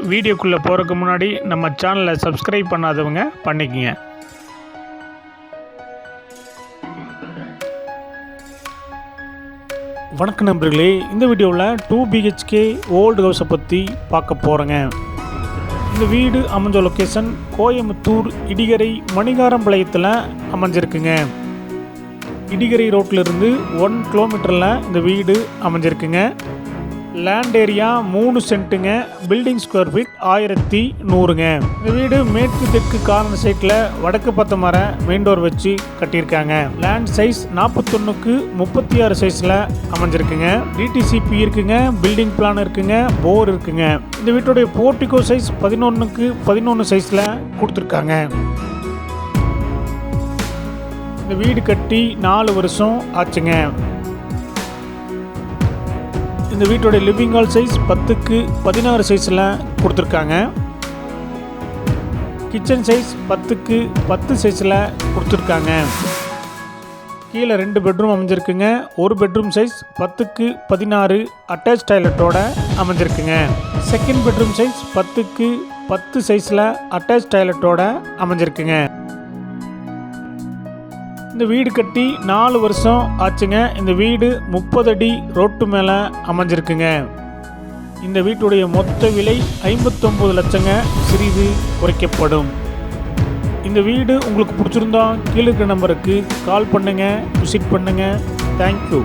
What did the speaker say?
வீடியோக்குள்ளே போகிறதுக்கு முன்னாடி நம்ம சேனலை சப்ஸ்கிரைப் பண்ணாதவங்க பண்ணிக்கங்க. வணக்கம் நண்பர்களே, இந்த வீடியோவில் 2 BHK ஓல்டு ஹவுஸை பற்றி பார்க்க போகிறேங்க. இந்த வீடு அமைஞ்ச லொக்கேஷன் கோயம்புத்தூர் இடிகரை மணிகாரம்பாளையத்தில் அமைஞ்சிருக்குங்க. இடிகரை ரோட்டிலிருந்து 1 கிலோமீட்டரில் இந்த வீடு அமைஞ்சிருக்குங்க. லேண்ட் ஏரியா 3 சென்ட்டுங்க. பில்டிங் ஸ்கொயர் ஃபீட் 1100ங்க. இந்த வீடு மேற்கு தெற்கு கார்னர் சைட்டில் வடக்கு பத்த மர மெயின் டோர் வச்சு கட்டியிருக்காங்க. லேண்ட் சைஸ் 41க்கு 36 சைஸில் அமைஞ்சிருக்குங்க. டிடிசிபி இருக்குங்க, பில்டிங் பிளான் இருக்குங்க, போர் இருக்குங்க. இந்த வீட்டுடைய போர்ட்டிகோ சைஸ் 11க்கு 11 சைஸில் கொடுத்துருக்காங்க. இந்த வீடு கட்டி 4 வருஷம் ஆச்சுங்க. இந்த வீட்டோட லிவிங் ஹால் சைஸ் 10க்கு 16 சைஸில் கொடுத்துருக்காங்க. கிச்சன் சைஸ் 10க்கு 10 சைஸில் கொடுத்துருக்காங்க. கீழே 2 பெட்ரூம் அமைஞ்சிருக்குங்க. ஒரு பெட்ரூம் சைஸ் 10க்கு 16 அட்டாச் டாய்லெட்டோட அமைஞ்சிருக்குங்க. செகண்ட் பெட்ரூம் சைஸ் 10க்கு 10 சைஸில் அட்டாச் டாய்லெட்டோட அமைஞ்சிருக்குங்க. இந்த வீடு கட்டி 4 வருஷம் ஆச்சுங்க. இந்த வீடு 30 அடி ரோட்டு மேலே அமைஞ்சிருக்குங்க. இந்த வீட்டுடைய மொத்த விலை 59 லட்சங்க. சிறிது குறைக்கப்படும். இந்த வீடு உங்களுக்கு பிடிச்சிருந்தா கீழே இருக்கிற நம்பருக்கு கால் பண்ணுங்கள், விசிட் பண்ணுங்கள். தேங்க்யூ.